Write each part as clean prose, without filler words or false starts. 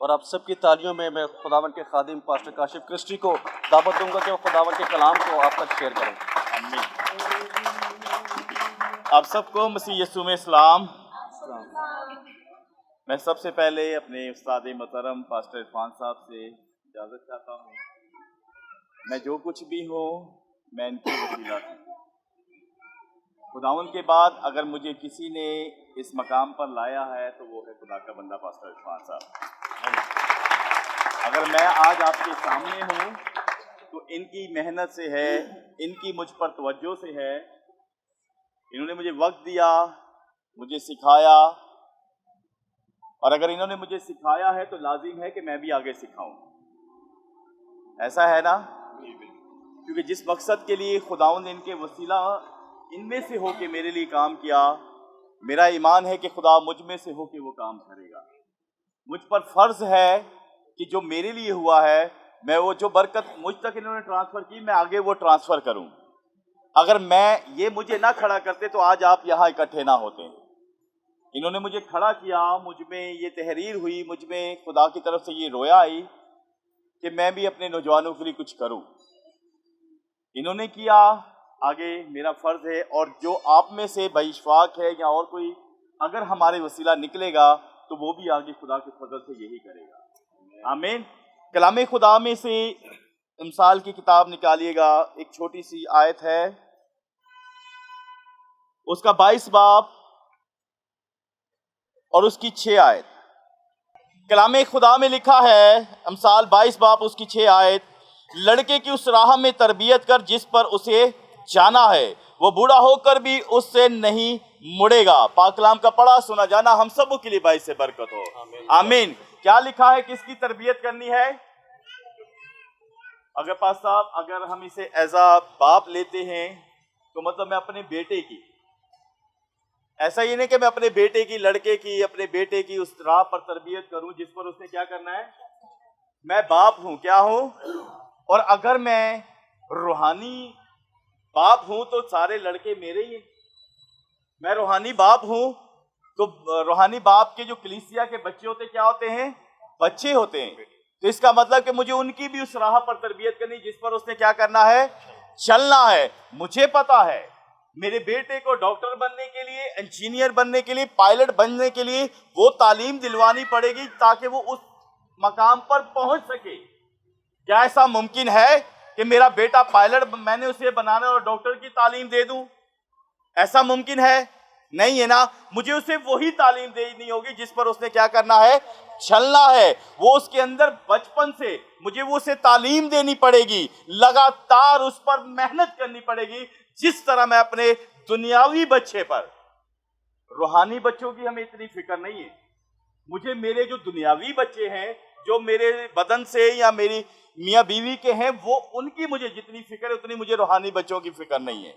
और आप सबकी तालियों में मैं खुदावंद के खादिम पास्टर काशिफ क्रिस्टी को दावत दूंगा कि वो खुदावंद के कलाम को आप तक शेयर करें। आमीन। आप सबको मसीह यीशु में सलाम। मैं सबसे पहले अपने उस्ताद मोहतरम पास्टर इरफान साहब से इजाज़त चाहता हूँ। मैं जो कुछ भी हूँ मैं इनकी वसीला हूँ। खुदावंद के बाद अगर मुझे किसी ने इस मकाम पर लाया है तो वो है खुदा का बंदा पास्टर इरफान साहब। अगर मैं आज आपके सामने हूँ तो इनकी मेहनत से है, इनकी मुझ पर तवज्जो से है। इन्होंने मुझे वक्त दिया, मुझे सिखाया, और अगर इन्होंने मुझे सिखाया है तो लाजिम है कि मैं भी आगे सिखाऊं। ऐसा है ना? क्योंकि जिस मकसद के लिए खुदावंद ने इनके वसीला इनमें से होके मेरे लिए काम किया, मेरा ईमान है कि खुदा मुझ में से होके वो काम करेगा। मुझ पर फर्ज है कि जो मेरे लिए हुआ है मैं वो जो बरकत मुझ तक इन्होंने ट्रांसफ़र की मैं आगे वो ट्रांसफ़र करूं। अगर मैं ये मुझे ना खड़ा करते तो आज आप यहाँ इकट्ठे ना होते। इन्होंने मुझे खड़ा किया, मुझ में ये तहरीर हुई, मुझ में खुदा की तरफ से ये रोया आई कि मैं भी अपने नौजवानों के लिए कुछ करूं। इन्होंने किया, आगे मेरा फ़र्ज़ है, और जो आप में से बइशफाक है या और कोई अगर हमारे वसीला निकलेगा तो वो भी आगे खुदा के फजल से यही करेगा। आमीन। कलाम खुदा में से इमसाल की किताब निकालिएगा, एक छोटी सी आयत है, उसका 22 बाब और उसकी 6 आयत। कलाम खुदा में लिखा है, इमसाल 22 बाब उसकी 6 आयत, लड़के की उस राह में तरबियत कर जिस पर उसे जाना है, वो बूढ़ा होकर भी उससे नहीं मुड़ेगा। पाक कलाम का पढ़ा सुना जाना हम सबों के लिए बाइस से बरकत हो। आमीन। क्या लिखा है, किसकी तरबियत करनी है? अगर पास साहब, अगर हम इसे एज आ बाप लेते हैं तो मतलब मैं अपने बेटे की, ऐसा ही नहीं कि मैं अपने बेटे की, लड़के की, अपने बेटे की उस राह पर तरबियत करूं जिस पर उसने क्या करना है। मैं बाप हूं, क्या हूं? और अगर मैं रूहानी बाप हूं तो सारे लड़के मेरे ही हैं। मैं रूहानी बाप हूं तो रूहानी बाप के जो कलीसिया के बच्चे होते क्या होते हैं? बच्चे होते हैं। तो इसका मतलब कि मुझे उनकी भी उस राह पर तरबियत करनी जिस पर उसने क्या करना है, चलना है। मुझे पता है मेरे बेटे को डॉक्टर बनने के लिए, इंजीनियर बनने के लिए, पायलट बनने के लिए वो तालीम दिलवानी पड़ेगी ताकि वो उस मकाम पर पहुंच सके। क्या ऐसा मुमकिन है कि मेरा बेटा पायलट मैंने उसे बनाना और डॉक्टर की तालीम दे दूं? ऐसा मुमकिन है? नहीं है ना। मुझे उसे वही तालीम देनी होगी जिस पर उसने क्या करना है, चलना है। वो उसके अंदर बचपन से मुझे वो उसे तालीम देनी पड़ेगी, लगातार उस पर मेहनत करनी पड़ेगी, जिस तरह मैं अपने दुनियावी बच्चे पर। रूहानी बच्चों की हमें इतनी फिक्र नहीं है। मुझे मेरे जो दुनियावी बच्चे हैं, जो मेरे बदन से या मेरी मियाँ बीवी के हैं, वो उनकी मुझे जितनी फिक्र है उतनी मुझे रूहानी बच्चों की फिक्र नहीं है।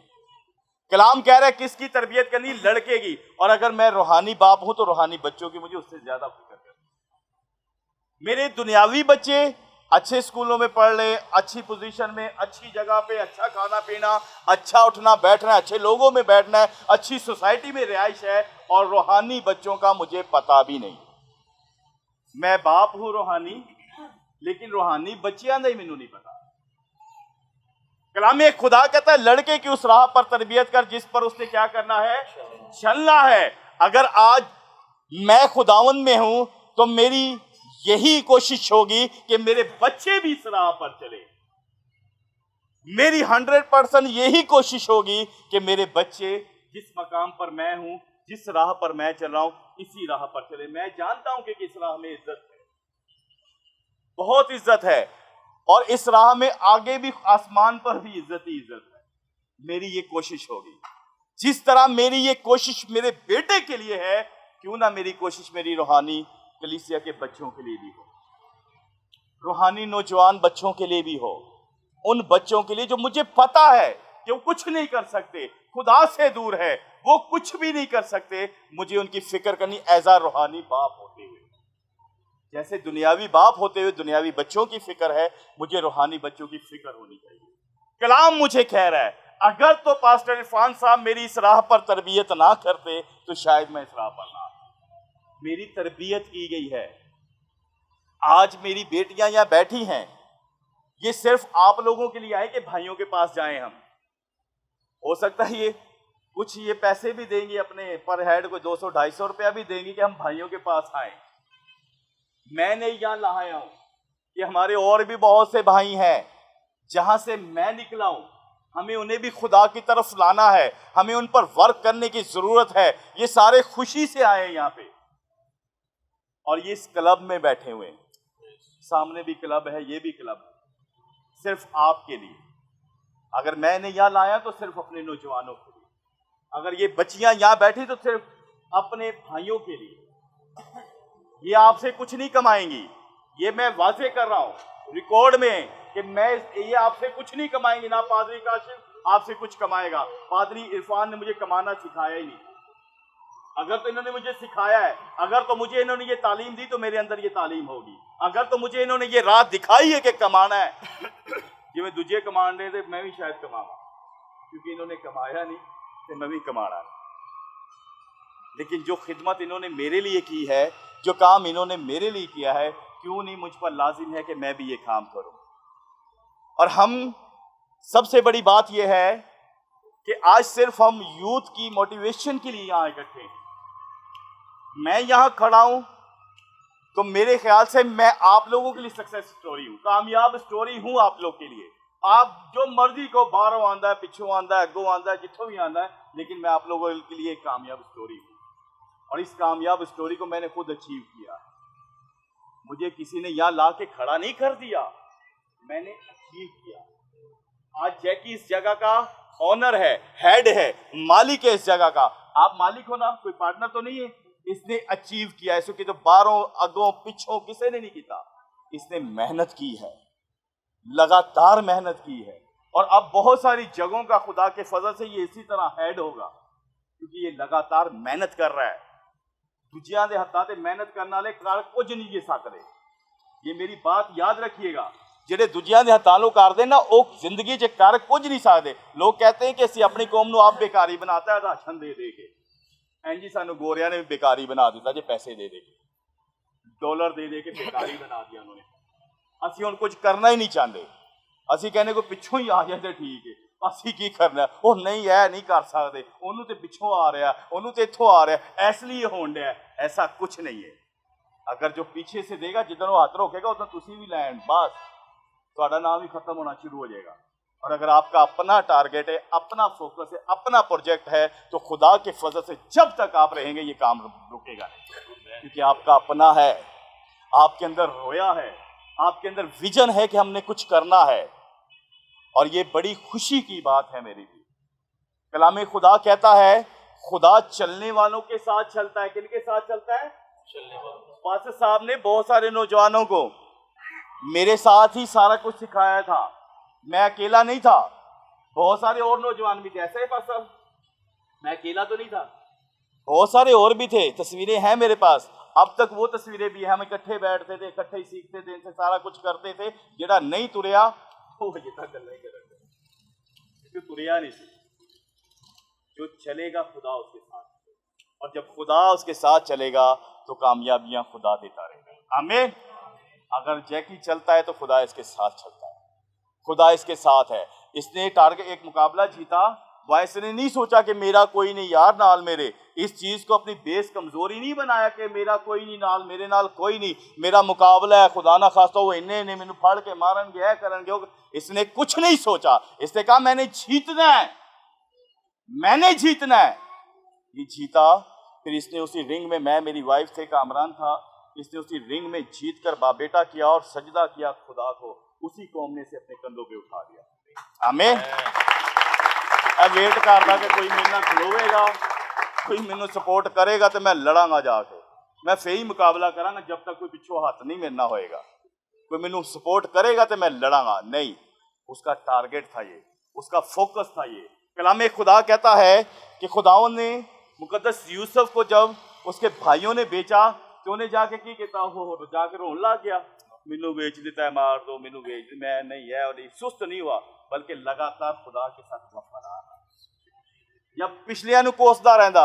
कलाम कह रहा है किसकी तरबियत करनी? लड़के की। और अगर मैं रूहानी बाप हूं तो रूहानी बच्चों की मुझे उससे ज्यादा फिक्र करनी। मेरे दुनियावी बच्चे अच्छे स्कूलों में पढ़ ले, अच्छी पोजीशन में, अच्छी जगह पे, अच्छा खाना पीना, अच्छा उठना बैठना, अच्छे लोगों में बैठना है, अच्छी सोसाइटी में रिहाइश है, और रूहानी बच्चों का मुझे पता भी नहीं। मैं बाप हूं रूहानी, लेकिन रूहानी बच्चियां मैनू नहीं पता। कलाम खुदा कहता है लड़के की उस राह पर तरबियत कर जिस पर उसने क्या करना है, चलना है। अगर आज मैं खुदावंद में हूं तो मेरी यही कोशिश होगी कि मेरे बच्चे भी इस राह पर चले। मेरी 100% यही कोशिश होगी कि मेरे बच्चे जिस मकाम पर मैं हूं, जिस राह पर मैं चल रहा हूं, इसी राह पर चले। मैं जानता हूं कि इस राह में इज्जत है, बहुत इज्जत है, और इस राह में आगे भी आसमान पर भी इज्जत ही इज्जत है। मेरी ये कोशिश होगी। जिस तरह मेरी ये कोशिश मेरे बेटे के लिए है, क्यों ना मेरी कोशिश मेरी रूहानी कलीसिया के बच्चों के लिए भी हो, रूहानी नौजवान बच्चों के लिए भी हो। उन बच्चों के लिए जो मुझे पता है कि वो कुछ नहीं कर सकते, खुदा से दूर है, वो कुछ भी नहीं कर सकते। मुझे उनकी फिक्र करनी एज आ रूहानी बाप होते हुए। जैसे दुनियावी बाप होते हुए दुनियावी बच्चों की फिक्र है, मुझे रूहानी बच्चों की फिक्र होनी चाहिए। कलाम मुझे कह रहा है अगर तो पास्टर इरफान साहब मेरी इस राह पर तरबियत ना करते तो शायद मैं इस राह पर ना आता। मेरी तरबियत की गई है। आज मेरी बेटियां यहाँ बैठी हैं, ये सिर्फ आप लोगों के लिए आए कि भाइयों के पास जाएं हम। हो सकता है ये कुछ ये पैसे भी देंगी, अपने पर हेड को 200-250 रुपया भी देंगी कि हम भाइयों के पास आए। मैंने यहाँ लाया हूं कि हमारे और भी बहुत से भाई हैं, जहां से मैं निकला हूं, हमें उन्हें भी खुदा की तरफ लाना है, हमें उन पर वर्क करने की जरूरत है। ये सारे खुशी से आए हैं यहाँ पे, और ये इस क्लब में बैठे हुए हैं। सामने भी क्लब है, ये भी क्लब है, सिर्फ आपके लिए। अगर मैंने यहाँ लाया तो सिर्फ अपने नौजवानों के लिए, अगर ये बच्चियां यहाँ बैठी तो सिर्फ अपने भाइयों के लिए। ये आपसे कुछ नहीं कमाएंगी, ये मैं वाजे कर रहा हूं रिकॉर्ड में कि ये आपसे कुछ नहीं कमाएंगे। ना पादरी काशिफ आपसे कुछ कमाएगा, पादरी इरफान ने मुझे कमाना सिखाया ही नहीं। अगर तो इन्होंने मुझे सिखाया है, अगर तो मुझे इन्होंने ये तालीम दी तो मेरे अंदर ये तालीम होगी। अगर तो मुझे इन्होंने ये राह दिखाई है कि कमाना है, जिवें दूजे कमान रहे थे मैं भी शायद कमावा, क्योंकि इन्होंने कमाया नहीं तो मैं भी कमाना नहीं। लेकिन जो खिदमत इन्होंने मेरे लिए की है, जो काम इन्होंने मेरे लिए किया है, क्यों नहीं मुझ पर लाजिम है कि मैं भी ये काम करूं। और हम सबसे बड़ी बात यह है कि आज सिर्फ हम यूथ की मोटिवेशन के लिए यहां इकट्ठे हैं। मैं यहां खड़ा हूं तो मेरे ख्याल से मैं आप लोगों के लिए सक्सेस स्टोरी हूं, कामयाब स्टोरी हूं आप लोग के लिए। आप जो मर्जी को बाहरों आंदा है, पिछों आंदा है, अगों आंदा है, जिथों भी आंदा है, लेकिन मैं आप लोगों के लिए एक कामयाब स्टोरी हूं। और इस कामयाब स्टोरी को मैंने खुद अचीव किया। मुझे किसी ने यहां ला के खड़ा नहीं कर दिया, मैंने अचीव किया। आज जैकी इस जगह का ऑनर है, हेड है, मालिक है इस जगह का। आप मालिक हो ना, कोई पार्टनर तो नहीं है। इसने अचीव किया, इसको कि तो बारों अगों पिछों किसी ने नहीं किया। इसने मेहनत की है, लगातार मेहनत की है, और अब बहुत सारी जगहों का खुदा के फजल से ये इसी तरह हेड होगा, क्योंकि ये लगातार मेहनत कर रहा है। दूजियां दे हत्थां ते मेहनत करने वाले कुछ नहीं जे सकदे। ये मेरी बात याद रखिएगा, ਜਿਹੜੇ ਦੂਜਿਆਂ ਦੇ ਹੱਥਾਂ ਨੂੰ ਕਰਦੇ ਨਾ ਉਹ ਜ਼ਿੰਦਗੀ 'ਚ ਕਰ ਕੁਝ ਨਹੀਂ ਸਕਦੇ। ਲੋਕ कहते हैं कि ਅਸੀਂ ਆਪਣੀ ਕੌਮ ਨੂੰ ਆਪ ਬੇਕਾਰੀ ਬਣਾਤਾ ਹੈ ਰਾਸ਼ਨ ਦੇ ਦੇ ਕੇ। ਇੰਜ ਹੀ ਸਾਨੂੰ ਗੋਰਿਆਂ ਨੇ ਵੀ ਬੇਕਾਰੀ ਬਣਾ ਦਿੱਤਾ ਜੇ ਪੈਸੇ ਦੇ ਦੇ ਕੇ, ਡਾਲਰ ਦੇ ਦੇ ਕੇ ਬੇਕਾਰੀ ਬਣਾ ਦਿਆ ਉਹਨਾਂ ਨੇ। ਅਸੀਂ ਹੁਣ ਕੁਝ ਕਰਨਾ ਹੀ ਨਹੀਂ ਚਾਹੁੰਦੇ। ਅਸੀਂ ਕਹਿੰਦੇ ਕੋਈ ਪਿੱਛੋਂ ਹੀ ਆ ਜਾਏ ਤੇ ਠੀਕ ਹੈ, ਅਸੀਂ ਕੀ ਕਰਨਾ। ਉਹ ਨਹੀਂ ਇਹ ਨਹੀਂ ਕਰ ਸਕਦੇ, ਉਹਨੂੰ ਤੇ ਪਿੱਛੋਂ ਆ ਰਿਹਾ, ਉਹਨੂੰ ਤੇ ਇੱਥੋਂ ਆ ਰਿਹਾ, ਇਸ ਲਈ ਹੋਣ ਡਿਆ। ऐसा कुछ नहीं है। अगर जो पीछे से देगा, जिधर वो हाथ रोकेगा उधर तुसी भी लैंड, बस ਤੁਹਾਡਾ नाम ही खत्म होना शुरू हो जाएगा। और अगर आपका अपना टारगेट है, अपना फोकस है, अपना प्रोजेक्ट है, तो खुदा के फजल से जब तक आप रहेंगे ये काम रुकेगा नहीं, क्योंकि आपका अपना है, आपके अंदर रोया है, आपके अंदर विजन है कि हमने कुछ करना है। और ये बड़ी खुशी की बात है मेरी भी। कलाम खुदा कहता है खुदा चलने वालों के साथ चलता है। किनके साथ चलता है? चलने वालों। पास्टर साहब ने बहुत सारे नौजवानों को मेरे साथ ही सारा कुछ सिखाया था, मैं अकेला नहीं था, बहुत सारे और नौजवान भी थे। ऐसा ही पास्टर साहब, मैं अकेला तो नहीं था, बहुत सारे और भी थे। तस्वीरें हैं मेरे पास, अब तक वो तस्वीरें भी हैं। हम इकट्ठे बैठते थे, इकट्ठे ही सीखते थे, इनसे सारा कुछ करते थे। जेड़ा नहीं तुरया वो अजे तक गल्लां ही करदा, क्योंकि तुरया नहीं सी। जो चलेगा खुदा उसके साथ, और जब खुदा उसके साथ चलेगा तो कामयाबियां खुदा देता रहेगा। आमीन। अगर जैकी चलता है तो खुदा इसके साथ चलता है, खुदा इसके साथ है। इसने टारगेट एक मुकाबला जीता, वाइस ने नहीं सोचा कि मेरा कोई नहीं यार नाल मेरे। इस चीज को अपनी बेस कमजोरी नहीं बनाया कि मेरा कोई नहीं नाल, मेरे नाल कोई नहीं, मेरा मुकाबला है, खुदा ना खास्ता वो इन्ने ने मैनू फड़ के मारनगे, ऐ करनगे। इसने कुछ नहीं सोचा, इसने कहा मैंने जीतना है, मैंने जीतना है। ये जीता। फिर इसने उसी रिंग में, मैं मेरी वाइफ थे, कामरान था, इसने उसी रिंग में जीत कर बाप बेटा किया और सजदा किया खुदा को। उसी कौम ने से अपने कंधों पे उठा दिया। आमीन। वेट करदा कि कोई मेरे नाल खलोवेगा, कोई मैनू सपोर्ट करेगा तो मैं लड़ांगा जाके, मैं फिर ही मुकाबला करांगा जब तक कोई पिछों हाथ नहीं मेरे नाल होएगा। कोई मैनू सपोर्ट करेगा तो मैं लड़ांगा नहीं। उसका टारगेट था ये, उसका फोकस था ये। कलाम खुदा कहता है कि खुदाओं ने मुकद्दस यूसुफ को जब उसके भाइयों ने बेचा तो उन्हें जाके की कहता हो जाके रोन लग गया, मैनू बेच देता है, मार दो, मैनू बेच दे, मैं नहीं है। और सुस्त नहीं हुआ, बल्कि लगातार खुदा के साथ वफादार रहा। जब पिछलियां नू कोसदा रहंदा,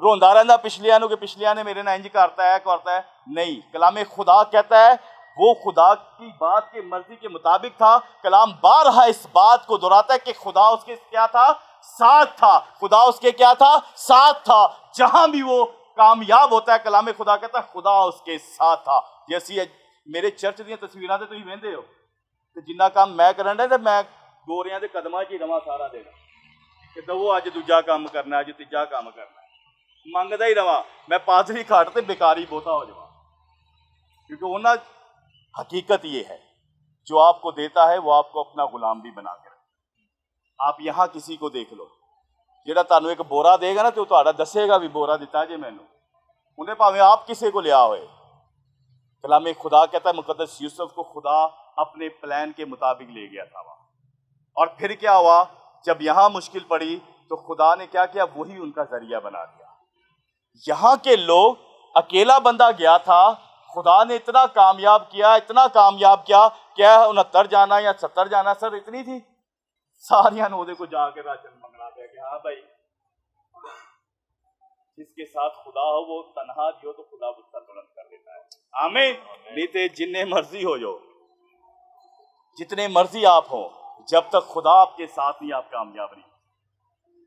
रोंदा रहंदा पिछलियां नु कि पिछलियां ने मेरे नाल इंज करता है नहीं। कलाम खुदा कहता है वो खुदा की बात के मर्जी के मुताबिक था। कलाम बारहा इस बात को दोहराता है कि खुदा उसके क्या था, साथ था। खुदा उसके क्या था, साथ था। जहां भी वो कामयाब होता है कलाम खुदा कहता है खुदा उसके साथ था। जैसी मेरे चर्च दी तस्वीरां ते तुसीं वेंदे हो ते जिन्ना काम मैं करन डे ते मैं गोरियां दे कदमां 'च ही रवां सारा दिन कि दवो अज दूजा काम करना, अज तीजा काम करना, मंगदा ही रवां। मैं पादरी घाट ते बेकारी बहुता हो जावां, क्योंकि उन्हां हकीकत ये है जो आपको देता है वो आपको अपना गुलाम भी बना के रखे। आप यहाँ किसी को देख लो, ਜਿਹੜਾ ਤੁਹਾਨੂੰ एक बोरा देगा ना तो ਤੁਹਾਡਾ दसेगा भी बोरा दिता जे मैनू, उन्हें भावें आप किसी को लिया होए। कलाम खुदा कहता है मुकद्दस यूसुफ को खुदा अपने प्लान के मुताबिक ले गया था वहाँ। और फिर क्या हुआ, जब यहाँ मुश्किल पड़ी तो खुदा ने क्या किया, वही उनका जरिया बना दिया। यहाँ के लोग, अकेला बंदा गया था, खुदा ने इतना कामयाब किया क्या 69 जाना या 70 जाना सर इतनी थी, सारियां ने को जाके राशन मंगना दिया कि हाँ भाई जिसके साथ खुदा हो वो तनहा दियो तो खुदा उसका तुरंत कर देता है। आमीन। नहीं तो जिन्ने मर्जी हो जो, जितने मर्जी आप हो, जब तक खुदा आपके साथ नहीं आप कामयाब नहीं।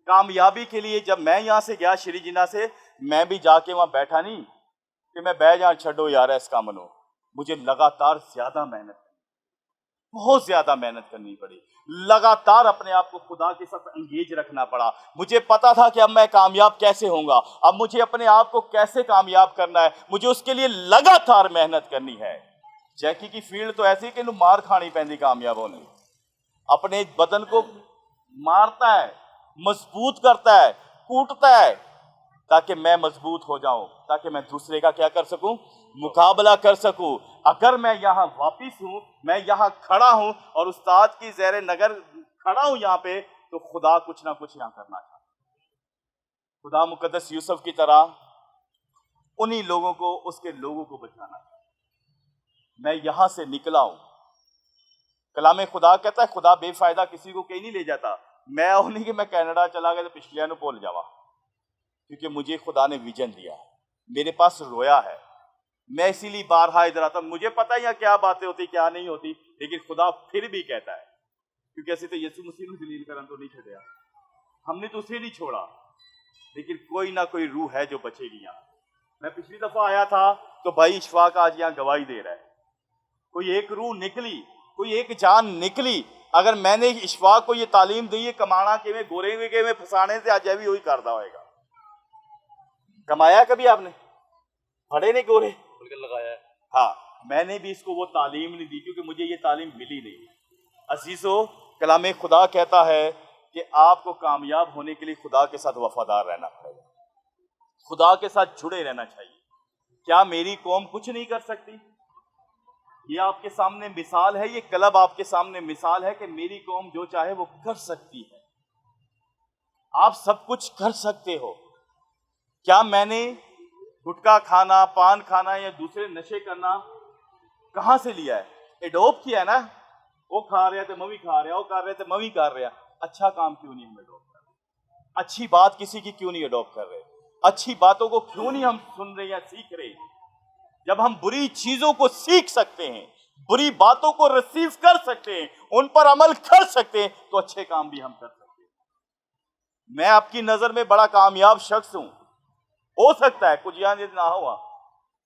कामयाबी के लिए जब मैं यहां से गया श्री जिन्ना से, मैं भी जाके वहां बैठा नहीं कि मैं बह जा छो यार इस काम नो। मुझे लगातार ज्यादा मेहनत, बहुत ज्यादा मेहनत करनी पड़ी। लगातार अपने आप को खुदा के साथ एंगेज रखना पड़ा। मुझे पता था कि अब मैं कामयाब कैसे होऊंगा, अब मुझे अपने आप को कैसे कामयाब करना है, मुझे उसके लिए लगातार मेहनत करनी है। जैकी की फील्ड तो ऐसी कि मार खानी पैंदी कामयाब होने। अपने बदन को मारता है, मजबूत करता है, कूटता है ताकि मैं मजबूत हो जाऊं, ताकि मैं दूसरे का क्या कर सकूं, मुकाबला कर सकूं। अगर मैं यहां वापिस हूं, मैं यहां खड़ा हूं और उस्ताद की ज़ेरे नगर खड़ा हूं यहां पे, तो खुदा कुछ ना कुछ यहां करना चाहता। खुदा मुकद्दस यूसुफ की तरह उन्हीं लोगों को, उसके लोगों को बचाना चाहता। मैं यहां से निकला हूं। कलाम खुदा कहता है खुदा बेफायदा किसी को कहीं नहीं ले जाता। मैं उन्हीं कि मैं कनाडा चला गया तो पिछलिया को भूल जावा, क्योंकि मुझे खुदा ने विजन दिया है, मेरे पास रोया है। मैं इसीलिए बारहा इधर आता। मुझे पता ही है क्या बातें होती क्या नहीं होती, लेकिन खुदा फिर भी कहता है, क्योंकि ऐसे तो यीशु मसीह को जलील करन तो नहीं छोड़ा, हमने तो उसे नहीं छोड़ा, लेकिन कोई ना कोई रूह है जो बचेगी यहाँ। मैं पिछली दफा आया था तो भाई इशफाक आज यहाँ गवाही दे रहा है, कोई एक रूह निकली, कोई एक जान निकली। अगर मैंने इशफाक को ये तालीम दी है कमाना के में, गोरे के में फसाने से, आज भी वही करता होएगा। कमाया कभी आपने, फड़े नहीं गोरे लगाया है। हाँ, मैंने भी इसको वो तालीम नहीं दी क्योंकि मुझे ये तालीम मिली नहीं। अजीजो, कलाम खुदा कहता है कि आपको कामयाब होने के लिए खुदा के साथ वफादार रहना पड़ेगा, खुदा के साथ जुड़े रहना चाहिए। क्या मेरी कौम कुछ नहीं कर सकती? ये आपके सामने मिसाल है, ये क्लब आपके सामने मिसाल है कि मेरी कौम जो चाहे वो कर सकती है। आप सब कुछ कर सकते हो। क्या मैंने गुटखा खाना, पान खाना या दूसरे नशे करना कहां से लिया है? एडोप किया है ना। वो खा रहा तो मैं भी खा रहा, वो कर रहे थे मैं भी कर रहा। अच्छा काम क्यों नहीं हम एडोप कर रहे? अच्छी बात किसी की क्यों नहीं एडोप कर रहे? अच्छी बातों को क्यों नहीं हम सुन रहे या सीख रहे? जब हम बुरी चीजों को सीख सकते हैं, बुरी बातों को रिसीव कर सकते हैं, उन पर अमल कर सकते हैं, तो अच्छे काम भी हम कर सकते हैं। मैं आपकी नजर में बड़ा कामयाब शख्स हूं, हो सकता है कुछ याद ना हुआ,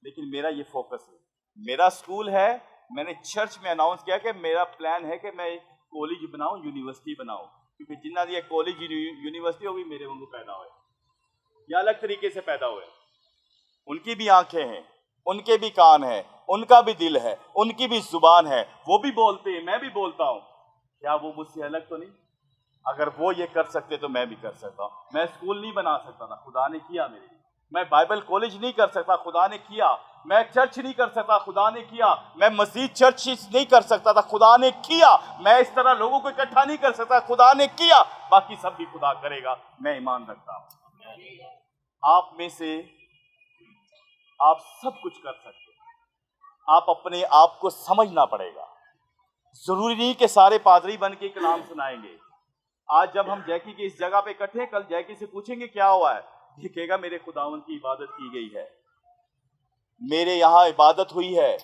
लेकिन मेरा ये फोकस है। मेरा स्कूल है, मैंने चर्च में अनाउंस किया कि मेरा प्लान है कि मैं कॉलेज बनाऊं, यूनिवर्सिटी बनाऊं, क्योंकि जिन्ना ये कॉलेज यूनिवर्सिटी होगी मेरे वांगू पैदा हुए या अलग तरीके से पैदा हुए। उनकी भी आंखें हैं, उनके भी कान हैं, उनका भी दिल है, उनकी भी जुबान है, वो भी बोलते हैं, मैं भी बोलता हूं। क्या वो मुझसे अलग तो नहीं? अगर वो ये कर सकते तो मैं भी कर सकता हूं। मैं स्कूल नहीं बना सकता था, खुदा ने किया मेरे लिए। मैं बाइबल कॉलेज नहीं कर सकता, खुदा ने किया। मैं चर्च नहीं कर सकता, खुदा ने किया। मैं मस्जिद चर्च नहीं कर सकता था, खुदा ने किया। मैं इस तरह लोगों को इकट्ठा नहीं कर सकता, खुदा ने किया। बाकी सब भी खुदा करेगा, मैं ईमान रखता हूं। आप में से आप सब कुछ कर सकते हैं। आप अपने आप को समझना पड़ेगा। जरूरी नहीं कि सारे पादरी बन के कलाम सुनाएंगे। आज जब हम जैकी की इस जगह पे इकट्ठे, कल जैकी से पूछेंगे क्या हुआ है, देखेगा मेरे खुदावन की इबादत की गई है, मेरे यहाँ इबादत हुई है,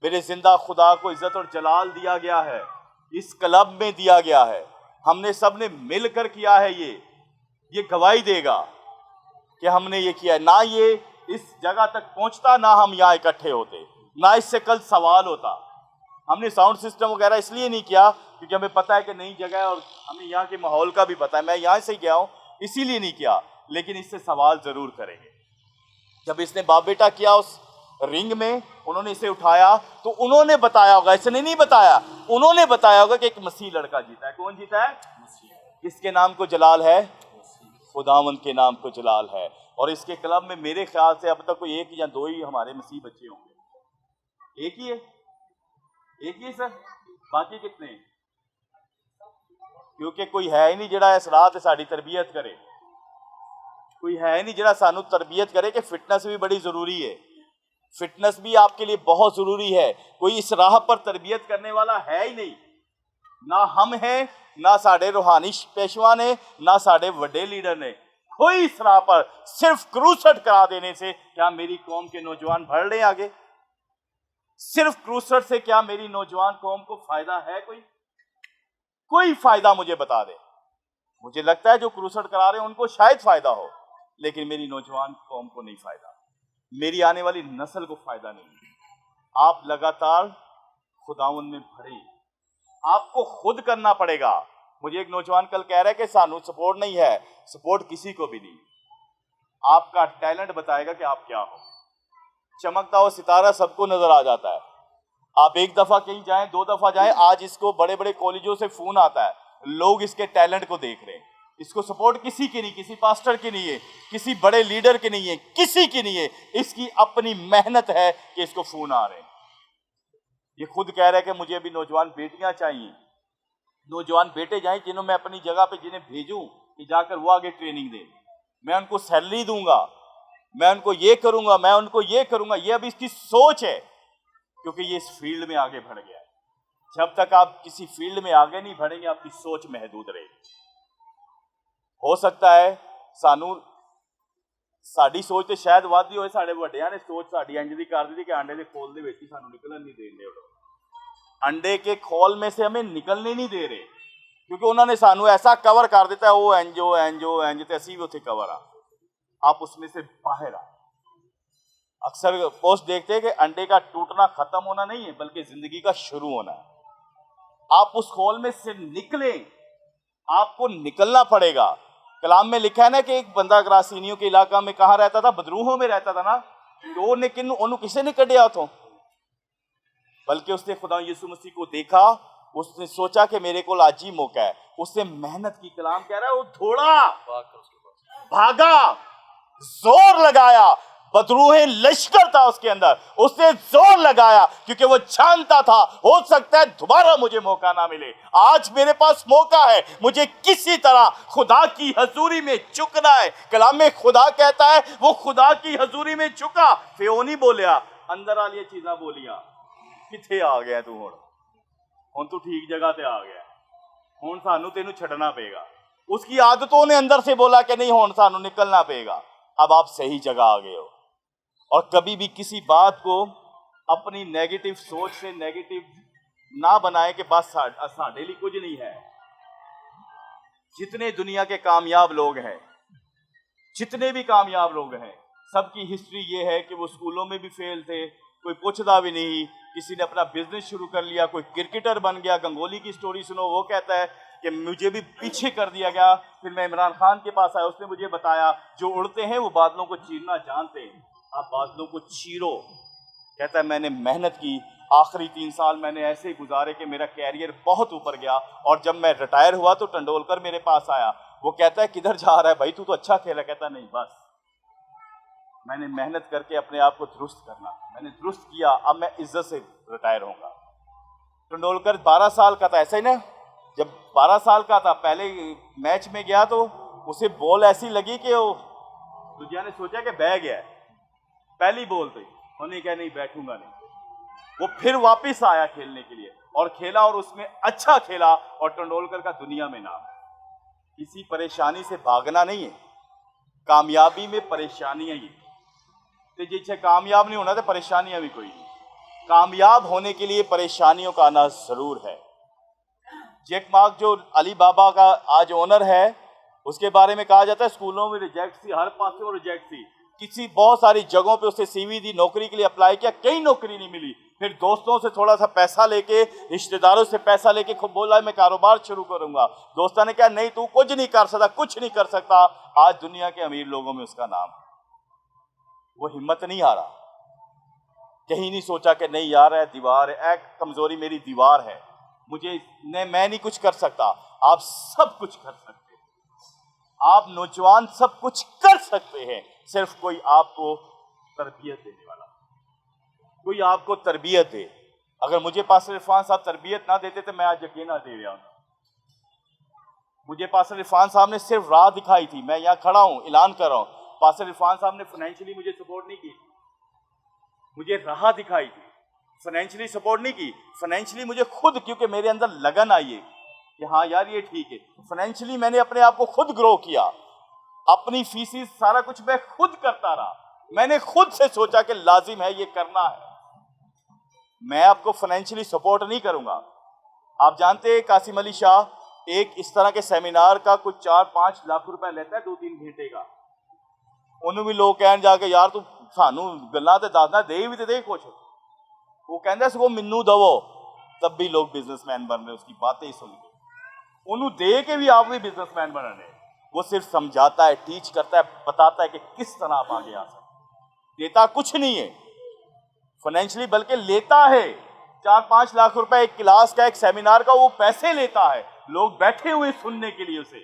मेरे जिंदा खुदा को इज्जत और जलाल दिया गया है, इस क्लब में दिया गया है, हमने सबने मिलकर किया है। ये गवाही देगा कि हमने ये किया है। ना ये इस जगह तक पहुंचता, ना हम यहाँ इकट्ठे होते, ना इससे कल सवाल होता। हमने साउंड सिस्टम वगैरह इसलिए नहीं किया क्योंकि हमें पता है कि नई जगह है और हमें यहाँ के माहौल का भी पता है। मैं यहाँ से गया हूँ, इसीलिए नहीं किया, लेकिन इससे सवाल जरूर करेंगे। जब इसने बाप बेटा किया उस रिंग में, उन्होंने इसे उठाया तो उन्होंने बताया होगा, इसने नहीं बताया, उन्होंने बताया होगा कि एक मसीह लड़का जीता है। कौन जीता है? किसके नाम को जलाल है? खुदावंद के नाम को जलाल है। और इसके क्लब में मेरे ख्याल से अब तक कोई एक या दो ही हमारे मसीह बच्चे होंगे। एक ही है? एक ही सर? बाकी कितने? क्योंकि कोई है ही नहीं जिहड़ा इस राह ते साडी तरबियत करे, कोई है ही नहीं जिहड़ा सानू तरबियत करे कि फिटनेस भी बड़ी जरूरी है, फिटनेस भी आपके लिए बहुत जरूरी है। कोई इस राह पर तरबियत करने वाला है ही नहीं, ना हम हैं, ना साडे रूहानी पेशवा ने, ना साडे वड्डे लीडर ने। कोई इस राह पर सिर्फ क्रूसट करा देने से क्या मेरी कौम के नौजवान बढ़ रहे आगे? सिर्फ क्रूसट से क्या मेरी नौजवान कौम को फायदा है? कोई फायदा मुझे बता दे। मुझे लगता है जो क्रूसट करा रहे हैं उनको शायद फायदा हो, लेकिन मेरी नौजवान कौम को नहीं फायदा, मेरी आने वाली नस्ल को फायदा नहीं। आप लगातार खुदावंद में भरे, आपको खुद करना पड़ेगा। मुझे एक नौजवान कल कह रहा है कि सानू सपोर्ट नहीं है। सपोर्ट किसी को भी नहीं, आपका टैलेंट बताएगा कि आप क्या हो। चमकता हुआ सितारा सबको नजर आ जाता है। आप एक दफा कहीं जाएं, दो दफा जाएं, आज इसको बड़े बड़े कॉलेजों से फोन आता है, लोग इसके टैलेंट को देख रहे हैं। इसको सपोर्ट किसी की नहीं, किसी पास्टर की नहीं है, किसी बड़े लीडर की नहीं है, किसी की नहीं है। इसकी अपनी मेहनत है कि इसको फोन आ रहे हैं। ये खुद कह रहा है कि मुझे अभी नौजवान बेटियां चाहिए, नौजवान बेटे जाएं जिन्हों मैं अपनी जगह पे जिन्हें भेजूं कि जाकर वो आगे ट्रेनिंग दें, मैं उनको सैलरी दूंगा, मैं उनको ये करूंगा, मैं उनको ये करूंगा। ये अभी इसकी सोच है, क्योंकि ये इस फील्ड में आगे बढ़ गया है। जब तक आप किसी फील्ड में आगे नहीं बढ़ेंगे, आपकी सोच महदूद रहेगी। हो सकता है सानू साडी सोच तो शायद वादी होए, साडे वड्डियां ने सोच साडी इंज दी कर दी कि अंडे दे खोल दे विच ही सानू निकलन नहीं देंदे। अंडे के खोल में से हमें निकलने नहीं दे रहे, क्योंकि उन्होंने सानू ऐसा कवर कर देता है, वो एंजो एंजो एंज, तो असी भी उत्थे कवर आ, आप उसमें से बाहर आ। अक्सर पोस्ट देखते हैं कि अंडे का टूटना खत्म होना नहीं है, बल्कि जिंदगी का शुरू होना है। आप उस खोल में से निकले, आपको निकलना पड़ेगा। कलाम में लिखा है ना कि एक बंदा ग्रासीनियों के इलाका में कहाँ रहता था? बदरूहों में रहता था ना। तो उन्हें किसे नहीं कढ़िया उथों, बल्कि उसने खुदा यीशु मसीह को देखा, उसने सोचा कि मेरे को आज ही मौका है, उसने मेहनत की। कलाम कह रहा है वो थोड़ा भागा, जोर लगाया, बदरूहे लश्कर था उसके अंदर, उसने जोर लगाया क्योंकि वो जानता था हो सकता है दोबारा मुझे मौका ना मिले। आज मेरे पास मौका है, मुझे किसी तरह खुदा की हजूरी में झुकना है। कलाम में खुदा कहता है वो खुदा की हजूरी में झुका। फिर नहीं बोलिया अंदर वाली चीजा बोलिया, किथे आ गया तू, हुण तू ठीक जगह ते आ गया, हुण सानू तेनू छड्डना पेगा। उसकी आदतों ने अंदर से बोला कि नहीं हुण सानू निकलना पेगा। अब आप सही जगह आ गए हो। और कभी भी किसी बात को अपनी नेगेटिव सोच से नेगेटिव ना बनाए कि बस साडे लिए कुछ नहीं है। जितने दुनिया के कामयाब लोग हैं, जितने भी कामयाब लोग हैं, सबकी हिस्ट्री ये है कि वो स्कूलों में भी फेल थे, कोई पूछता भी नहीं, किसी ने अपना बिजनेस शुरू कर लिया, कोई क्रिकेटर बन गया। गंगोली की स्टोरी सुनो, वो कहता है कि मुझे भी पीछे कर दिया गया, फिर मैं इमरान खान के पास आया, उसने मुझे बताया जो उड़ते हैं वो बादलों को चीरना जानते हैं, आप बादलों को चीरो। कहता है मैंने मेहनत की, आखिरी 3 साल मैंने ऐसे गुजारे कि मेरा कैरियर बहुत ऊपर गया। और जब मैं रिटायर हुआ तो टंडोलकर मेरे पास आया, वो कहता है किधर जा रहा है भाई, तू तो अच्छा खेला। कहता नहीं, बस मैंने मेहनत करके अपने आप को दुरुस्त करना, मैंने दुरुस्त किया, अब मैं इज्जत से रिटायर होऊंगा। टंडोलकर 12 साल का था, ऐसा ही ना, जब 12 साल का था पहले मैच में गया तो उसे बॉल ऐसी लगी कि वो दुनिया ने सोचा कि बह गया है, पहली बॉल पे उन्होंने कहा नहीं बैठूंगा नहीं। वो फिर वापस आया खेलने के लिए और खेला, और उसमें अच्छा खेला, और टंडोलकर का दुनिया में नाम। किसी परेशानी से भागना नहीं है, कामयाबी में परेशानियां ही तो जिसे कामयाब नहीं होना तो परेशानियां भी कोई नहीं। कामयाब होने के लिए परेशानियों का आना जरूर है। जैक मा जो अली बाबा का आज ओनर है, उसके बारे में कहा जाता है स्कूलों में रिजेक्ट थी, हर पास से वो रिजेक्ट थी, किसी बहुत सारी जगहों पे उससे सीवी दी, नौकरी के लिए अप्लाई किया, कहीं नौकरी नहीं मिली। फिर दोस्तों से थोड़ा सा पैसा लेके, रिश्तेदारों से पैसा लेके खूब बोला मैं कारोबार शुरू करूंगा। दोस्तों ने कहा नहीं तू कुछ नहीं कर सकता, कुछ नहीं कर सकता। आज दुनिया के अमीर लोगों में उसका नाम, वो हिम्मत नहीं हारा, कहीं नहीं सोचा कि नहीं यार है दीवार है, कमजोरी मेरी दीवार है, मुझे मैं नहीं कुछ कर सकता। आप सब कुछ कर सकते हैं, आप नौजवान सब कुछ कर सकते हैं, सिर्फ कोई आपको तरबियत देने वाला, कोई आपको तरबियत दे। अगर मुझे पास्टर इरफान साहब तरबियत ना देते तो मैं आज यकीन ना दे रहा हूं। मुझे पास्टर इरफान साहब ने सिर्फ राह दिखाई थी, मैं यहाँ खड़ा हूं ऐलान कर रहा हूं। पास्टर इरफान साहब ने फाइनेंशियली मुझे सपोर्ट नहीं की, मुझे राह दिखाई थी, फाइनेंशियली सपोर्ट नहीं की। फाइनेंशियली मुझे खुद, क्योंकि मेरे अंदर लगन आई है कि हाँ यार ये ठीक है, फाइनेंशियली मैंने अपने आप को खुद ग्रो किया, अपनी फीसिस सारा कुछ मैं खुद करता रहा। मैंने खुद से सोचा कि लाजिम है ये करना है, मैं आपको फाइनेंशियली सपोर्ट नहीं करूंगा। आप जानते हैं कासिम अली शाह एक इस तरह के सेमिनार का कुछ 4-5 लाख रुपए लेता है 2-3 घंटे का। उन्होंने भी लोग कहन जाके यार तू सानू गल्लां ते दसदा दे भी ते दे कुछ, वो कहता सगों मैनू दवो, तब भी लोग बिजनेसमैन बन रहे, उसकी बातें ही सुन के उन्होंने दे के भी आप भी बिजनेसमैन बन रहे। वो सिर्फ समझाता है, टीच करता है, बताता है कि किस तरह आप आगे आ सकते। देता कुछ नहीं है फाइनेंशियली, बल्कि लेता है 4-5 लाख रुपए एक क्लास का, एक सेमिनार का, वो पैसे लेता है, लोग बैठे हुए सुनने के लिए उसे,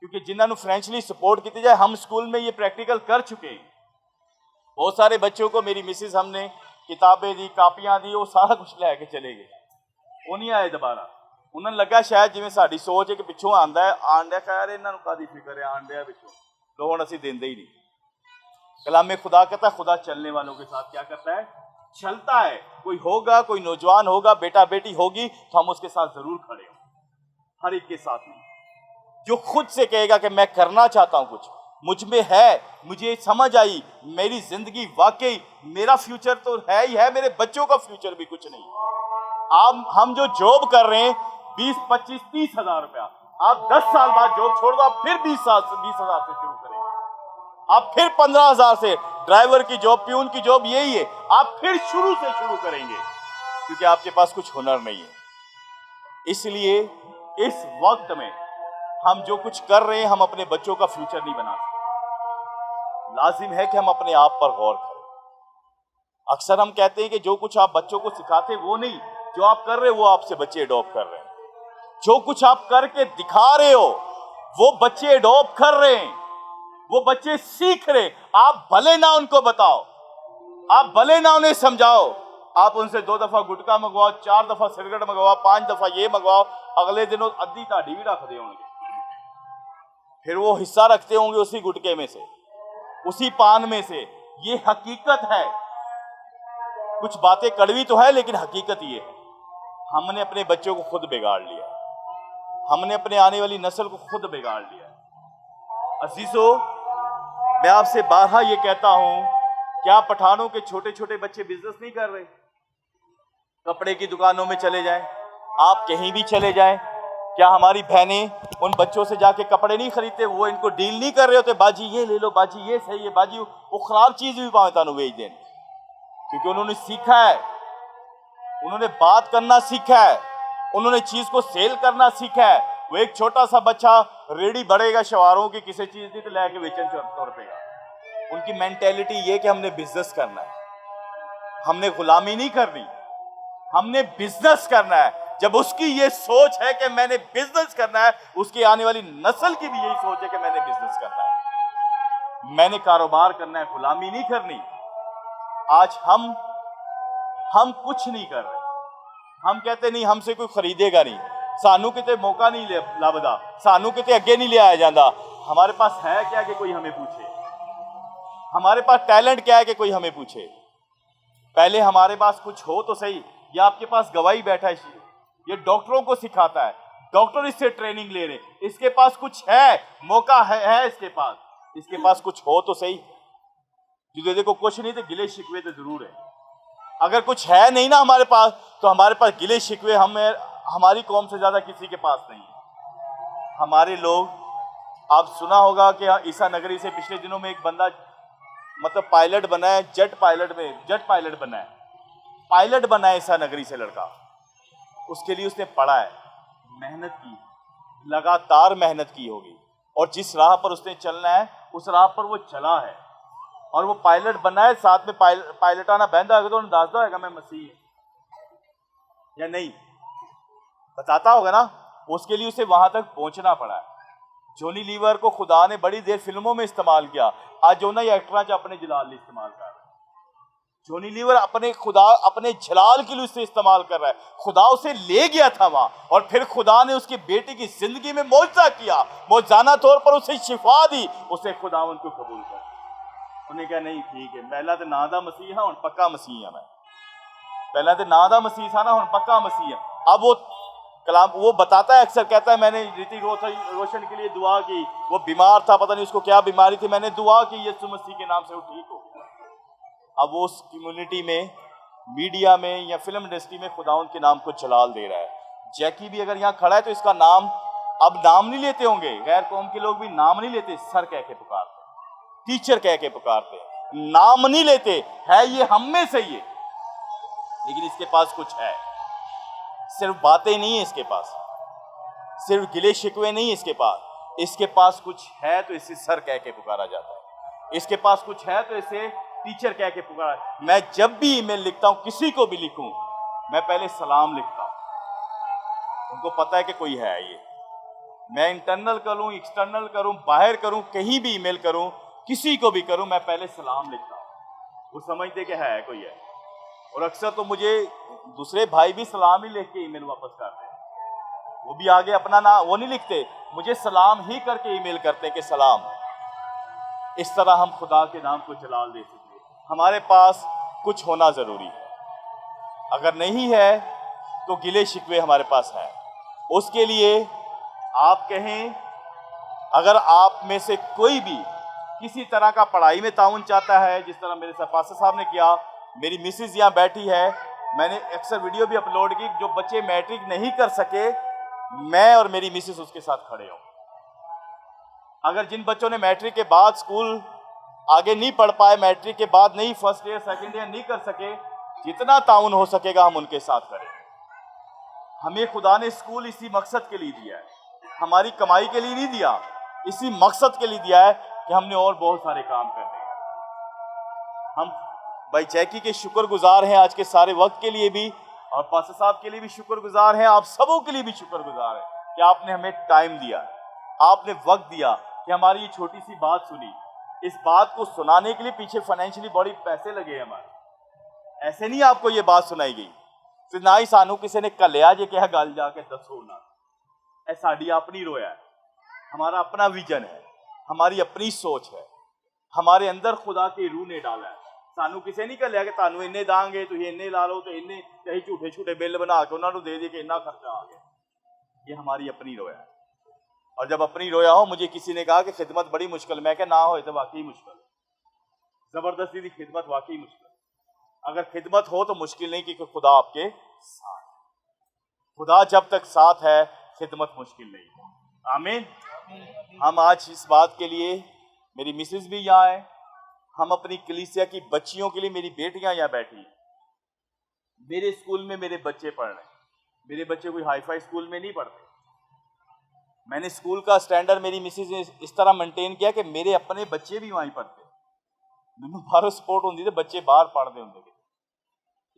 क्योंकि जिन्होंने फाइनेंशियली सपोर्ट की जाए। हम स्कूल में ये प्रैक्टिकल कर चुके हैं, बहुत सारे बच्चों को मेरी मिसिस हमने किताबें दी, कापियां दी, वो सारा कुछ लैके चले गए, वो नहीं आए दोबारा। उन्होंने लगा शायद जिवें साडी सोच है कि पिछों आंदा है, आंडा खैर इन्होंने कादी फिक्र है, आंडा पिछों लो हुण असीं देंदे ही नहीं। कलाम खुदा कहता है खुदा चलने वालों के साथ क्या करता है, चलता है। कोई होगा, कोई नौजवान होगा, बेटा बेटी होगी, तो हम उसके साथ जरूर खड़े हों, हर एक के साथ नहीं। जो खुद से कहेगा कि मैं करना चाहता हूं कुछ, मुझ में है, मुझे समझ आई, मेरी जिंदगी वाकई मेरा फ्यूचर तो है ही है, मेरे बच्चों का फ्यूचर भी कुछ नहीं। आप हम जो जॉब कर रहे हैं 20-25-30 हजार रुपया, आप 10 साल बाद जॉब छोड़ दो, आप फिर 20 हजार से शुरू करेंगे, आप फिर 15 हजार से, ड्राइवर की जॉब, प्यून की जॉब यही है, आप फिर शुरू से शुरू करेंगे, क्योंकि आपके पास कुछ हुनर नहीं है। इसलिए इस वक्त में हम जो कुछ कर रहे हैं, हम अपने बच्चों का फ्यूचर नहीं बना सकते। लाजिम है कि हम अपने आप पर गौर करें। अक्सर हम कहते हैं कि जो कुछ आप बच्चों को सिखाते वो नहीं, जो आप कर रहे हो वो आपसे बच्चे अडॉप्ट कर रहे हैं। जो कुछ आप करके दिखा रहे हो वो बच्चे अडॉप्ट कर रहे हैं, वो बच्चे सीख रहे। आप भले ना उनको बताओ, आप भले ना उन्हें समझाओ, आप उनसे 2 दफा गुटखा मंगवाओ, 4 दफा सिगरेट मंगवाओ, 5 दफा ये मंगवाओ, अगले दिनों अद्धी ताड़ी भी रख दे होंगे, फिर वो हिस्सा रखते होंगे उसी गुटके में से, उसी पान में से। ये हकीकत है। कुछ बातें कड़वी तो है, लेकिन हकीकत ये है, हमने अपने बच्चों को खुद बिगाड़ लिया, हमने अपने आने वाली नस्ल को खुद बिगाड़ लिया। अजीजों, मैं आपसे बारहा ये कहता हूं, क्या पठानों के छोटे छोटे बच्चे बिजनेस नहीं कर रहे? कपड़े की दुकानों में चले जाएं, आप कहीं भी चले जाएं, क्या हमारी बहनें उन बच्चों से जाके कपड़े नहीं खरीदते? वो इनको डील नहीं कर रहे होते, बाजी ये ले लो, बाजी ये सही है, बाजी वो खराब चीज भी पावे तानू बेच दें, क्योंकि उन्होंने सीखा है, उन्होंने बात करना सीखा है, उन्होंने चीज को सेल करना सीखा है। वो एक छोटा सा बच्चा रेडी बढ़ेगा शवारों की, किसी चीज की तो लेके बेचन तौर पे। उनकी मेंटेलिटी ये कि हमने बिजनेस करना है, हमने गुलामी नहीं करनी, हमने बिजनेस करना है। जब उसकी ये सोच है कि मैंने बिजनेस करना है, उसकी आने वाली नस्ल की भी यही सोच है कि मैंने बिजनेस करना है, मैंने कारोबार करना है, गुलामी नहीं करनी। आज हम कुछ नहीं कर रहे, हम कहते नहीं हमसे कोई खरीदेगा नहीं, सानू किते मौका नहीं लभदा, सानू किते अगे नहीं ले आया जाता। हमारे पास है क्या कि कोई हमें पूछे? हमारे पास टैलेंट क्या है कि कोई हमें पूछे? पहले हमारे पास कुछ हो तो सही। या आपके पास गवाही बैठा है, ये डॉक्टरों को सिखाता है, डॉक्टर इससे ट्रेनिंग ले रहे, इसके पास कुछ है, मौका है इसके पास कुछ हो तो सही। जो देखो कुछ नहीं तो गिले शिकवे तो जरूर है। अगर कुछ है नहीं ना हमारे पास, तो हमारे पास गिले शिकवे हमारी कौम से ज्यादा किसी के पास नहीं है। हमारे लोग, आप सुना होगा कि ईसा नगरी से पिछले दिनों में एक बंदा मतलब पायलट बना है, जेट पायलट बना है ईसा नगरी से लड़का। उसके लिए उसने पढ़ा है, मेहनत की, लगातार मेहनत की होगी, और जिस राह पर उसने चलना है उस राह पर वो चला है, और वो पायलट बना है। साथ में पायलटाना बहता होगा तो उन्हें दसदा होगा मैं मसीह या नहीं, बताता होगा ना। उसके लिए उसे वहां तक पहुंचना पड़ा है। जॉनी लीवर को खुदा ने बड़ी देर फिल्मों में इस्तेमाल किया, आज जो ना ये एक्टर अपने जलाल लिए इस्तेमाल कर रहा है। जॉनी लीवर अपने जलाल के लिए उसे इस्तेमाल कर रहा है। खुदा उसे ले गया था वहां, और फिर खुदा ने उसकी बेटी की जिंदगी में मौजज़ा किया, मौजज़ाना तौर पर उसे शिफा दी। उसे खुदा उनको कबूल कर, उन्हें कहा नहीं ठीक है, पहला तो ना दा मसीह हाँ, पक्का मसीह है मैं, पहला तो ना दा मसीह था ना, हूँ पक्का मसीह है। अब वो कलाम वो बताता है, अक्सर कहता है मैंने ऋतिक रोशन के लिए दुआ की, वो बीमार था, पता नहीं उसको क्या बीमारी थी, मैंने दुआ की यीशु मसीह के नाम से वो ठीक हो गया। अब वो उस कम्युनिटी में, मीडिया में या फिल्म इंडस्ट्री में खुदावंद के नाम को जलाल दे रहा है। जैकी भी अगर यहाँ खड़ा है तो इसका नाम, अब नाम नहीं लेते होंगे, गैर कौम के लोग भी नाम नहीं लेते, सर कह के पुकारते, टीचर कह के पुकारते, नाम नहीं लेते, है ये हम में से ये, लेकिन इसके पास कुछ है। सिर्फ बातें नहीं है इसके पास, सिर्फ गिले शिकवे नहीं है इसके पास कुछ है तो इसे सर कह के पुकारा जाता है। इसके पास कुछ है तो इसे टीचर कह के पुकारा। मैं जब भी ईमेल लिखता हूं, किसी को भी लिखूं, मैं पहले सलाम लिखता हूं, उनको पता है कि कोई है ये। मैं इंटरनल करूं, एक्सटर्नल करूं, बाहर करूं, कहीं भी ईमेल करूं, किसी को भी करूं, मैं पहले सलाम लिखता हूं। वो समझते कि है कोई है। और अक्सर तो मुझे दूसरे भाई भी सलाम ही लिख के ईमेल वापस करते हैं, वो भी आगे अपना नाम वो नहीं लिखते, मुझे सलाम ही करके ईमेल करते हैं कि सलाम। इस तरह हम खुदा के नाम को जलाल दे सकते। हमारे पास कुछ होना जरूरी है, अगर नहीं है तो गिले शिकवे हमारे पास हैं। उसके लिए आप कहें, अगर आप में से कोई भी किसी तरह का पढ़ाई में ताउन चाहता है, जिस तरह मेरे पास्टर साहब ने किया, मेरी मिसेज यहाँ बैठी है, मैंने अक्सर वीडियो भी अपलोड की, जो बच्चे मैट्रिक नहीं कर सके, मैं और मेरी मिसेज उसके साथ खड़े हो। अगर जिन बच्चों ने मैट्रिक के बाद स्कूल आगे नहीं पढ़ पाए, मैट्रिक के बाद नहीं फर्स्ट ईयर सेकंड ईयर नहीं कर सके, जितना ताउन हो सकेगा हम उनके साथ करें। हमें खुदा ने स्कूल इसी मकसद के लिए दिया है, हमारी कमाई के लिए नहीं दिया, इसी मकसद के लिए दिया है कि हमने और बहुत सारे काम करने हैं। हम भाई जैकी के शुक्रगुजार हैं आज के सारे वक्त के लिए भी, और पास्टर साहब के लिए भी शुक्रगुजार हैं, आप सबों के लिए भी शुक्रगुजार हैं कि आपने हमें टाइम दिया, आपने वक्त दिया कि हमारी ये छोटी सी बात सुनी। इस बात को सुनाने के लिए पीछे फाइनेंशियली बड़ी पैसे लगे हमारे, ऐसे नहीं आपको ये बात सुनाई गई, फिर ना ही सानू किसी ने कलिया जे क्या गल जाके दसो ना, ऐ साड़ी अपनी रोया है, हमारा अपना विजन है, हमारी अपनी सोच है, हमारे अंदर खुदा की रूह ने डाला है। सानू किसी नहीं कलिया कि तुहानू इन्ने दांगे, तुम इन्ने ला लो, तो इन्ने कहीं झूठे झूठे बिल बना के उन्होंने दे दे के इन्ना खर्चा आ गया। ये हमारी अपनी रोया है। और जब अपनी रोया हो, मुझे किसी ने कहा कि खिदमत बड़ी मुश्किल, मैं क्या ना हो तो वाकई मुश्किल, जबरदस्ती की खिदमत वाकई मुश्किल। अगर खिदमत हो तो मुश्किल नहीं, क्योंकि खुदा आपके साथ, खुदा जब तक साथ है खिदमत मुश्किल नहीं। आमीन। हम आज इस बात के लिए, मेरी मिसेज भी यहाँ है, हम अपनी कलीसिया की बच्चियों के लिए, मेरी बेटियां यहाँ बैठी, मेरे स्कूल में मेरे बच्चे पढ़ रहे हैं, मेरे बच्चे कोई हाई फाई स्कूल में नहीं पढ़ते। मैंने स्कूल का स्टैंडर्ड मेरी मिसेज ने इस तरह मेंटेन किया कि मेरे अपने बच्चे भी वहीं पढ़ते, मैंने बाहर सपोर्ट होती थी बच्चे बाहर पढ़ते होंगे,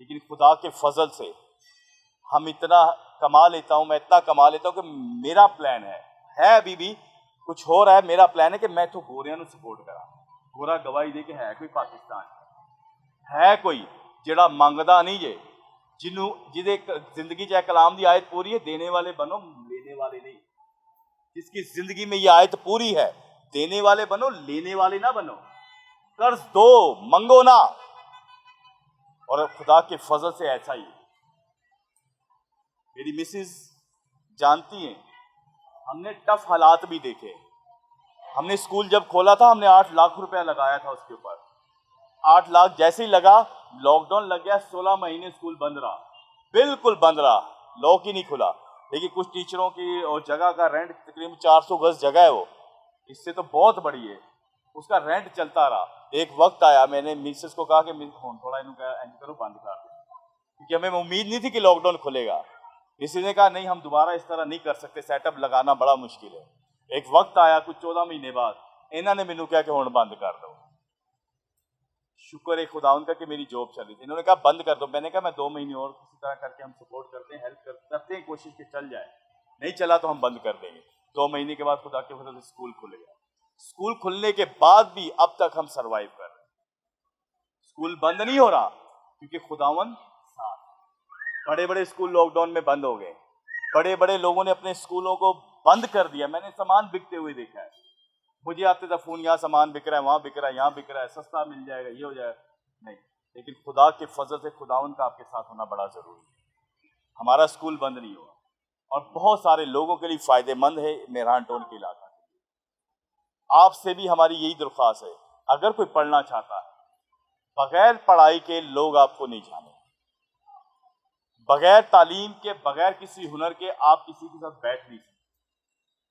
लेकिन खुदा के फजल से हम इतना कमा लेता हूँ, मैं इतना कमा लेता हूँ कि मेरा प्लान है अभी भी कुछ हो रहा है, मेरा प्लान है कि मैं तो गोरियां को सपोर्ट करा। गोरा गवाही दे के है कोई पाकिस्तान है कोई जेड़ा मंगदा नहीं जे, जिदे जिंदगी चाहे कलाम की आयत पूरी है, देने वाले बनो लेने वाले नहीं। जिसकी जिंदगी में यह आयत पूरी है, देने वाले बनो लेने वाले ना बनो, कर्ज दो मंगो ना। और खुदा के फजल से ऐसा ही मेरी मिसेज जानती हैं, हमने टफ हालात भी देखे। हमने स्कूल जब खोला था, हमने 8 लाख रुपया लगाया था उसके ऊपर। 8 लाख जैसे ही लगा, लॉकडाउन लग गया, 16 महीने स्कूल बंद रहा, बिल्कुल बंद रहा, लॉक ही नहीं खुला। देखिए कुछ टीचरों की और जगह का रेंट तकरीबन 400 गज जगह है, वो इससे तो बहुत बड़ी है, उसका रेंट चलता रहा। एक वक्त आया, मैंने मिसेस को कहा कि थोड़ा इन्हों करो बंद कर दो, क्योंकि हमें उम्मीद नहीं थी कि लॉकडाउन खुलेगा। किसी ने कहा नहीं, हम दोबारा इस तरह नहीं कर सकते, सेटअप लगाना बड़ा मुश्किल है। एक वक्त आया कुछ 14 महीने बाद, इन्होंने मैनू कहा कि हुण बंद कर दो। शुक्र है खुदा उनका कि मेरी जॉब चल रही थी, इन्होंने कहा बंद कर दो। मैंने कहा मैं 2 महीने और किसी तरह करके हम सपोर्ट करते हैं, हेल्प करते हैं, कोशिश की चल जाए, नहीं चला तो हम बंद कर देंगे। 2 महीने के बाद खुदा के फजल से स्कूल खुल गया। स्कूल खुलने के बाद भी अब तक हम सरवाइव कर रहे हैं, स्कूल बंद नहीं हो रहा, क्योंकि खुदावन साथ। बड़े बड़े स्कूल लॉकडाउन में बंद हो गए, बड़े बड़े लोगों ने अपने स्कूलों को बंद कर दिया। मैंने सामान बिकते हुए देखा है, मुझे आते था फोन, यहाँ सामान बिक रहा है, वहां बिक रहा है, यहाँ बिक रहा है, सस्ता मिल जाएगा, ये हो जाएगा, नहीं। लेकिन खुदा के फजल से खुदावन का आपके साथ होना बड़ा जरूरी है। हमारा स्कूल बंद नहीं हुआ, और बहुत सारे लोगों के लिए फायदेमंद है मेहरान टोन के इलाका के लिए। आपसे भी हमारी यही दरख्वास्त है, अगर कोई पढ़ना चाहता है, बगैर पढ़ाई के लोग आपको नहीं जाने, बगैर तालीम के, बगैर किसी हुनर के आप किसी के साथ बैठ नहीं सकते।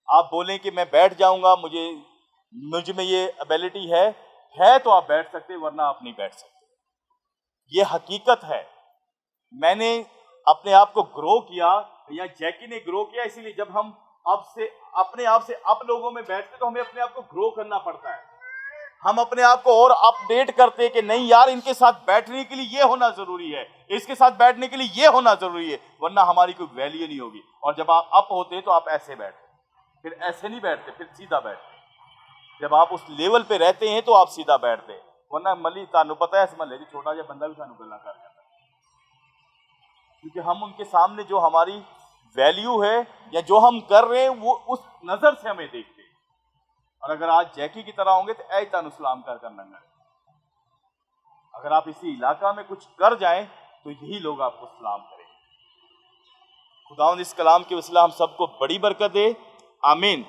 आप बोलें कि मैं बैठ जाऊंगा, मुझ में ये एबिलिटी है तो आप बैठ सकते, वरना आप नहीं बैठ सकते। ये हकीकत है। मैंने अपने आप को ग्रो किया, या जैकी ने ग्रो किया, इसीलिए जब हम अपने आप से अब लोगों में बैठते तो हमें अपने आप को ग्रो करना पड़ता है। हम अपने आप को और अपडेट करते हैं कि नहीं यार, इनके साथ बैठने के लिए ये होना जरूरी है, इसके साथ बैठने के लिए ये होना जरूरी है, वरना हमारी कोई वैल्यू नहीं होगी। और जब आप अप होते हैं तो आप ऐसे बैठते, फिर ऐसे नहीं बैठते, फिर सीधा बैठते। जब आप उस लेवल पे रहते हैं तो आप सीधा बैठते हैं, वरना मली तानू पता है इस महल्ले की छोटा जिहा बंदा भी सानू गल्लां कर जाता है, क्योंकि हम उनके सामने जो हमारी वैल्यू है या जो हम कर रहे हैं वो उस नजर से हमें देखते हैं। और अगर आज जैकी की तरह होंगे तो ऐ तानू सलाम कर नंगा। अगर आप इसी इलाका में कुछ कर जाएं तो यही लोग आपको सलाम करेंगे। खुदावंद इस कलाम के वसीला हम सबको बड़ी बरकत दे, आमीन।